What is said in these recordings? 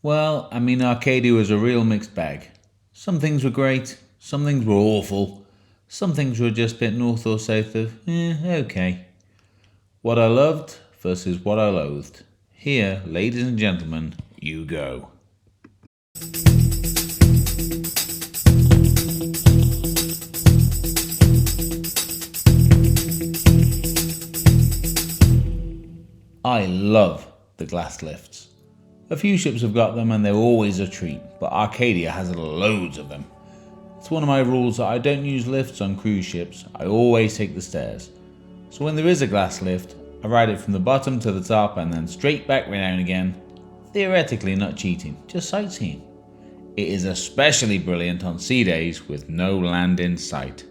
Well, Arcadia was a real mixed bag. Some things were great, some things were awful, some things were just a bit north or south of, okay. What I loved versus what I loathed. Here, ladies and gentlemen, you go. I love the glass lifts. A few ships have got them and they're always a treat, but Arcadia has loads of them. It's one of my rules that I don't use lifts on cruise ships, I always take the stairs. So when there is a glass lift, I ride it from the bottom to the top and then straight back down again. Theoretically not cheating, just sightseeing. It is especially brilliant on sea days with no land in sight.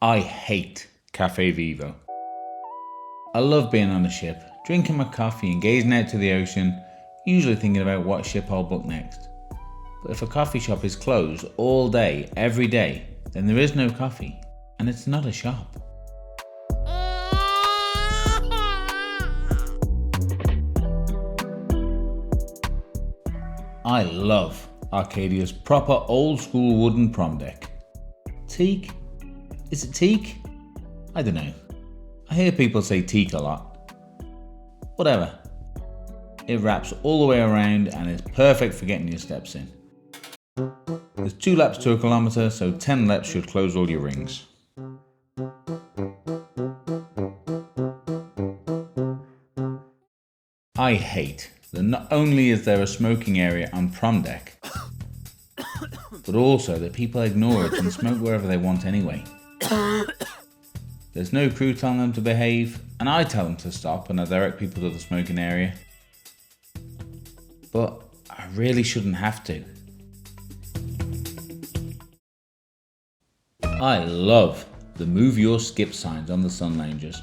I hate Cafe Vivo. I love being on a ship, drinking my coffee and gazing out to the ocean, usually thinking about what ship I'll book next. But if a coffee shop is closed all day, every day, then there is no coffee, and it's not a shop. I love Arcadia's proper old school wooden prom deck. Teak? Is it teak? I don't know. I hear people say teak a lot. Whatever. It wraps all the way around and is perfect for getting your steps in. There's 2 laps to a kilometre, so 10 laps should close all your rings. I hate that not only is there a smoking area on prom deck, but also that people ignore it and smoke wherever they want anyway. There's no crew telling them to behave, and I tell them to stop and I direct people to the smoking area. But I really shouldn't have to. I love the move your skip signs on the sun loungers.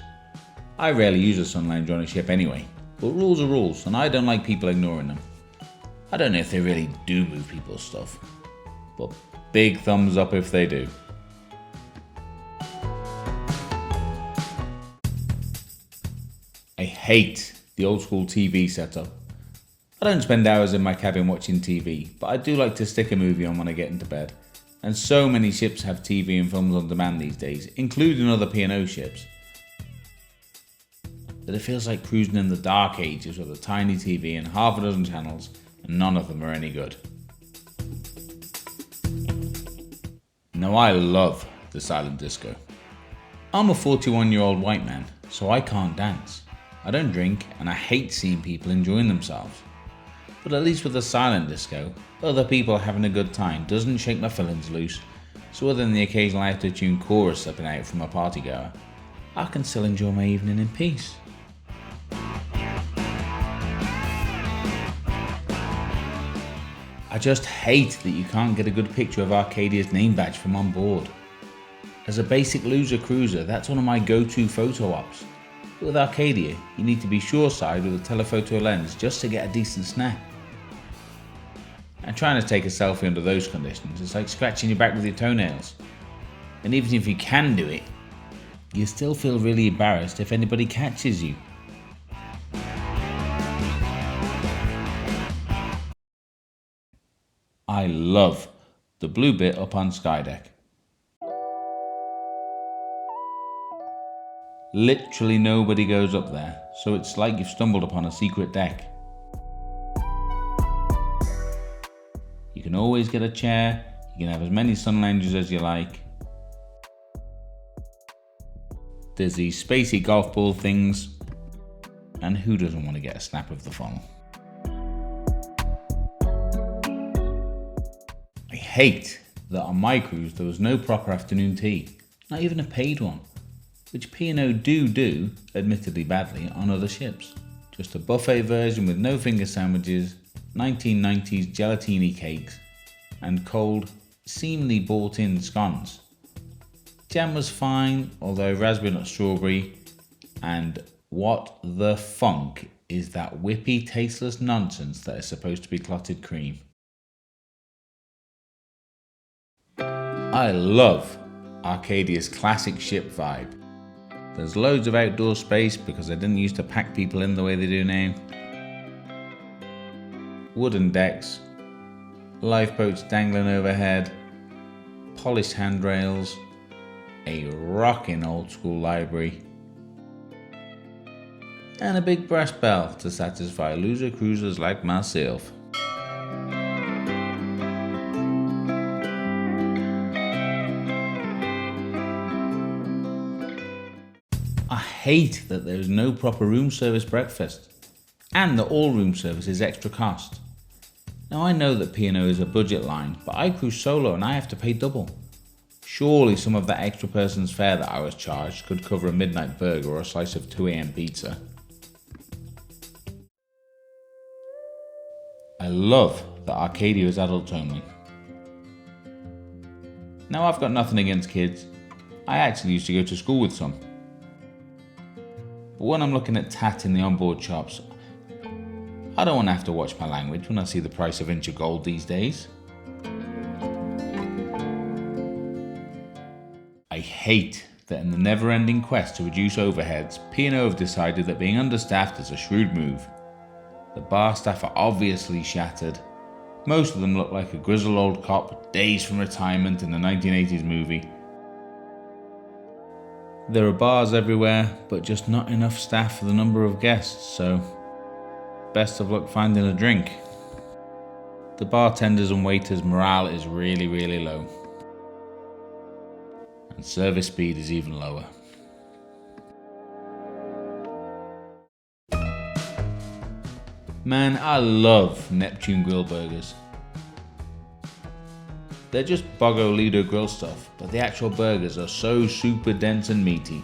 I rarely use a sun lounger on a ship anyway, but rules are rules and I don't like people ignoring them. I don't know if they really do move people's stuff, but big thumbs up if they do. I hate the old school TV setup. I don't spend hours in my cabin watching TV, but I do like to stick a movie on when I get into bed. And so many ships have TV and films on demand these days, including other P&O ships, that it feels like cruising in the dark ages with a tiny TV and half a dozen channels, and none of them are any good. Now I love the silent disco. I'm a 41-year-old white man, so I can't dance. I don't drink, and I hate seeing people enjoying themselves. But at least with the silent disco, other people having a good time doesn't shake my feelings loose, so other than the occasional out-of-tune chorus slipping out from a partygoer, I can still enjoy my evening in peace. I just hate that you can't get a good picture of Arcadia's name badge from on board. As a basic loser cruiser, that's one of my go-to photo ops. But with Arcadia, you need to be shoreside with a telephoto lens just to get a decent snap. And trying to take a selfie under those conditions is like scratching your back with your toenails. And even if you can do it, you still feel really embarrassed if anybody catches you. I love the blue bit up on Skydeck. Literally nobody goes up there, so it's like you've stumbled upon a secret deck. You can always get a chair, you can have as many sun lounges as you like. There's these spacey golf ball things, and who doesn't want to get a snap of the funnel? I hate that on my cruise there was no proper afternoon tea, not even a paid one, which P&O do, admittedly badly, on other ships. Just a buffet version with no finger sandwiches, 1990s gelatini cakes, and cold, seemingly bought-in scones. Jam was fine, although raspberry not strawberry, and what the funk is that whippy, tasteless nonsense that is supposed to be clotted cream? I love Arcadia's classic ship vibe. There's loads of outdoor space because they didn't used to pack people in the way they do now. Wooden decks, lifeboats dangling overhead, polished handrails, a rocking old school library, and a big brass bell to satisfy loser cruisers like myself. I hate that there is no proper room service breakfast, and that all room service is extra cost. Now I know that P&O is a budget line, but I cruise solo and I have to pay double. Surely some of that extra person's fare that I was charged could cover a midnight burger or a slice of 2 AM pizza. I love that Arcadia is adults only. Now I've got nothing against kids. I actually used to go to school with some. But when I'm looking at tat in the onboard shops, I don't want to have to watch my language when I see the price of inch of gold these days. I hate that in the never-ending quest to reduce overheads, P&O have decided that being understaffed is a shrewd move. The bar staff are obviously shattered. Most of them look like a grizzled old cop days from retirement in a 1980s movie. There are bars everywhere, but just not enough staff for the number of guests, so best of luck finding a drink. The bartenders and waiters' morale is really low. And service speed is even lower. Man, I love Neptune grill burgers. They're just Bogo Lido grill stuff, but the actual burgers are so super dense and meaty.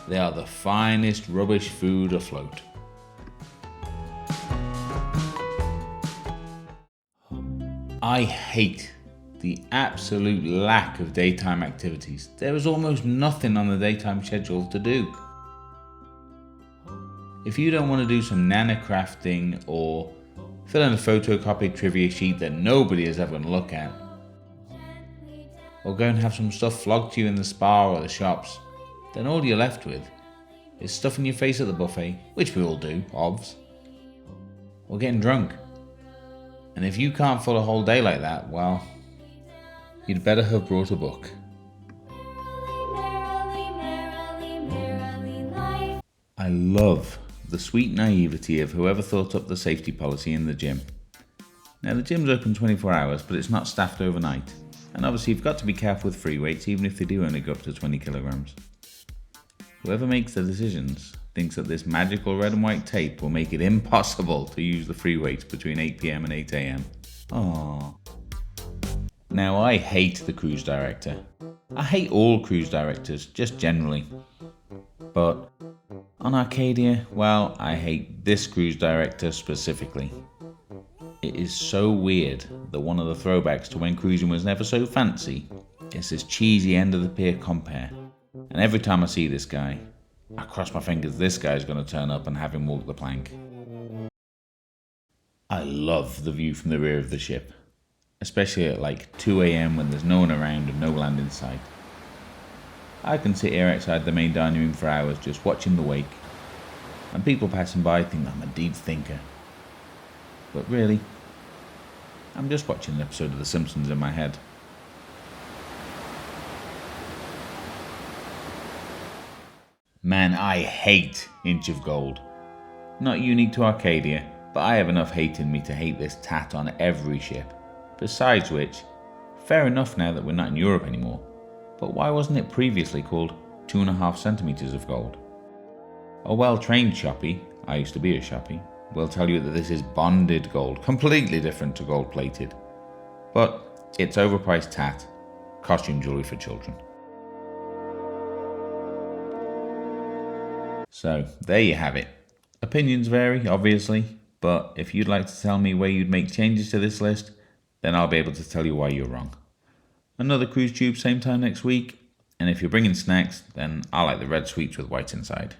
They are the finest rubbish food afloat. I hate the absolute lack of daytime activities. There is almost nothing on the daytime schedule to do. If you don't want to do some nana crafting or fill in a photocopied trivia sheet that nobody is ever going to look at, or go and have some stuff flogged to you in the spa or the shops, then all you're left with is stuffing your face at the buffet, which we all do, obvs, or getting drunk. And if you can't fill a whole day like that, well, you'd better have brought a book. I love the sweet naivety of whoever thought up the safety policy in the gym. Now the gym's open 24 hours, but it's not staffed overnight. And obviously you've got to be careful with free weights, even if they do only go up to 20 kilograms. Whoever makes the decisions thinks that this magical red and white tape will make it impossible to use the free weights between 8 PM and 8 AM. Aww. Now I hate the cruise director. I hate all cruise directors, just generally. But on Arcadia, well, I hate this cruise director specifically. It is so weird that one of the throwbacks to when cruising was never so fancy is this cheesy end of the pier compare. And every time I see this guy, I cross my fingers this guy's going to turn up and have him walk the plank. I love the view from the rear of the ship, especially at like 2 AM when there's no one around and no land in sight. I can sit here outside the main dining room for hours just watching the wake, and people passing by think I'm a deep thinker. But really, I'm just watching an episode of The Simpsons in my head. Man, I hate Inch of Gold. Not unique to Arcadia, but I have enough hate in me to hate this tat on every ship. Besides which, fair enough now that we're not in Europe anymore, but why wasn't it previously called 2.5 centimeters of gold? A well-trained shoppy, I used to be a shoppy, will tell you that this is bonded gold, completely different to gold-plated. But it's overpriced tat, costume jewellery for children. So there you have it. Opinions vary, obviously, but if you'd like to tell me where you'd make changes to this list, then I'll be able to tell you why you're wrong. Another cruise tube same time next week, and if you're bringing snacks, then I like the red sweets with white inside.